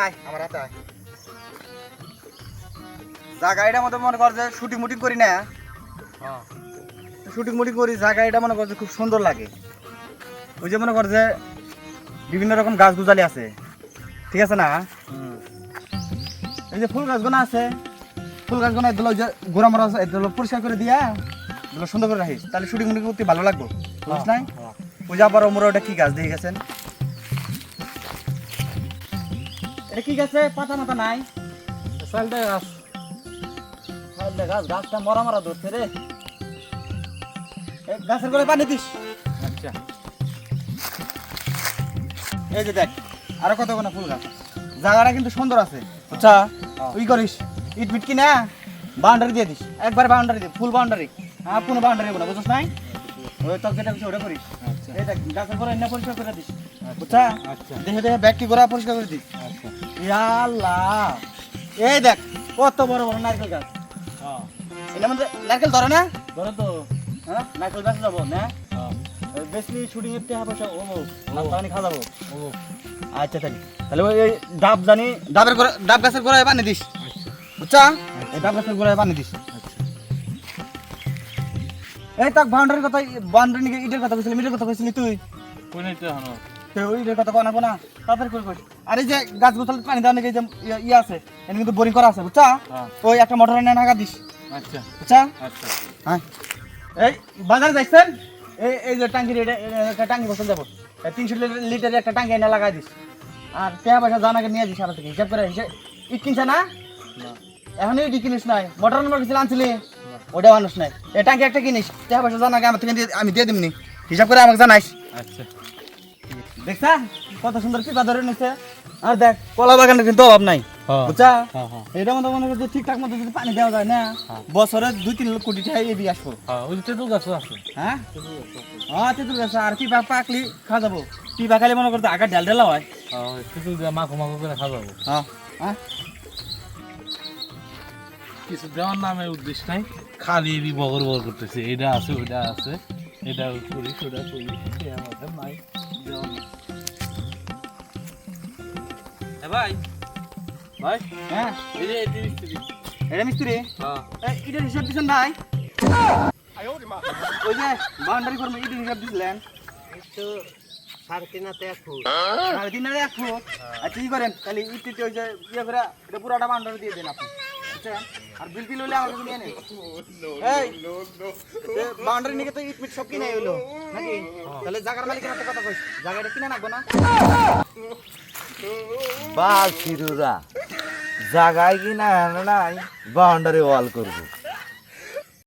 আয় আমার হাতে আয়। জায়গাটা মতো মনে কর যে শুটিং মুটিং করি না, শুটিং মুটিং করি, জায়গাটা মনে কর যে খুব সুন্দর লাগে। ওই যে মনে কর যে বিভিন্ন রকম গাছ গুজালি আছে, ঠিক আছে না? এই যে ফুল গাছগুলো আছে, ফুল গাছগুলো এগুলো যে গোড়া মরা আছে এগুলো পরিষ্কার করে দিয়া এগুলো সুন্দর করে রাখিস, তাহলে শুটিং মুটিং করতে ভালো লাগবে, বুঝছ নাই? পূজা পর মোরা ওটা কি গাছ দিয়ে গেছেন? এটা কি গাছে পাতা মাথা নাই? সালটা গাছ। গাছ গাছটা মরা মরা ধরছে রে। এই গাছের গোড়ায় পানি দিস। আচ্ছা। এই যে দেখ আরো কত কোনা ফুল গাছ, জায়গাটা কিন্তু সুন্দর আছে। আচ্ছা ওই করিস ইট মিট কিনা বাউন্ডারি দিয়ে দিস, একবার বাউন্ডারি দে, ফুল বাউন্ডারি। হ্যাঁ পুরো বাউন্ডারি বলা, বুঝছ নাই? ওই তোর যেটা কিছু ওটা করিস। আচ্ছা। এই দেখ গাছের গোড়া এনে পরিষ্কার করে দিস, বুঝছা? আচ্ছা। দেখে দেখে ব্যাগটি গোড়া পরিষ্কার করে দিস। আচ্ছা। ইয়া আল্লাহ, এই দেখ কত বড় বড় নারকেল গাছ। হ্যাঁ। এর মধ্যে নারকেল ধরে না? ধরো তো। হ্যাঁ নারকেল গাছ যাবো না? হ্যাঁ। বেশি শুটিং এর টাকা পয়সা ও পানি খাওয়া যাবো। ও। আচ্ছা তাহলে ওই ডাব জানি ডাবের গোড়া, ডাব গাছের গোড়ায় পানি দিস, আচ্ছা। বুঝছা? এই ডাব গাছের গোড়ায় পানি দিস। আচ্ছা। এই তাক বাউন্ডারির কথা, বাউন্ডারি নিয়ে ইটের কথা কইছিলি, ইটের কথা কইছিলি তুই। কোন এটা হনো? তো ওই ইটের কথা কনা কোনা তাড়াতাড়ি করে কই। আর এই যে গাছ গোছালে পানি দেওয়ার নাকি যে ইয়ে আছে, এখানে কিন্তু বোরিং করা আছে, বুঝছা? হ্যাঁ। ওই একটা মোটর এনে নাগা দিস, আচ্ছা। বুঝছা? আচ্ছা। হ্যাঁ এই বাজারে যাইছেন, এই যে টাঙ্গির একটা টাঙ্গি বসে যাবো, 300 লিটারের একটা টাঙ্গি এনে লাগাই দিস। আর টাকা পয়সা জানাকে নিয়ে দিস সারা থেকে হিসাব করে, হিসাব ইট কিনছে না? না। এখনই ইট কিনিস নাই, মোটর নম্বর কিছু আনছিলি ওটা মানুষ নাই। এই টাঙ্কি একটা কিনিস, টাকা পয়সা জানাকে আমার থেকে আমি দিয়ে দিমনি, হিসাব করে আমাকে জানাইস। আচ্ছা। দেখছা কত সুন্দর পিপা ধরে নিচ্ছে। আর দেখ কলা বাগানের কিন্তু অভাব নাই, হ্যাঁ। বুঝছা? হ্যাঁ হ্যাঁ। এটা মতো মনে করছে ঠিকঠাক মতো যদি পানি দেওয়া যায় না, বছরে 2-3 কোটি টাকা এদিকে আসবো। হ্যাঁ, ওই তেঁতুল গাছও আছে। হ্যাঁ তেঁতুল গাছ আছে। হ্যাঁ তেঁতুল গাছ আর পিপা পাকলি খাওয়া যাবো। পিপা খালি মনে করতে আগা ঢেল ঢেলা হয়। হ্যাঁ, ওই তেঁতুল দিয়ে মাখো মাখো করে খাওয়া যাবো। হ্যাঁ হ্যাঁ কিছু দেওয়ার নামে উদ্দেশ্য নাই, খালি এরই বগর বগর করতেছে, এটা আছে ওইটা আছে, এটা করি ওটা করি, আমাদের নাই দেওয়ার নাই। ভাই ভাই, হ্যাঁ এই যে এটি মিস্ত্রি। এটা মিস্ত্রি। হ্যাঁ। এটার হিসাব দিচ্ছেন ভাই? ওই যে বাউন্ডারি করবো ইটের হিসাব দিছিলেন? তো 3.5 হাতে 1 ফুট। 3.5 1 ফুট। আচ্ছা কি করেন তাহলে ইট টিট ওই যে ইয়ে করে এটা পুরোটা বাউন্ডারি দিয়ে দেন আপনি, বুঝছেন? আর বিল টিল হইলে আমাকে নিয়ে নেন। এই বাউন্ডারি নিয়ে তো ইট মিট সব কিনে হইলো নাকি? তাহলে জায়গার মালিকের হাতে কথা কইস, জায়গাটা কিনে রাখবো না? বাল ফিরুরা জায়গায় কিনা নাই বাউন্ডারি ওয়াল করবো।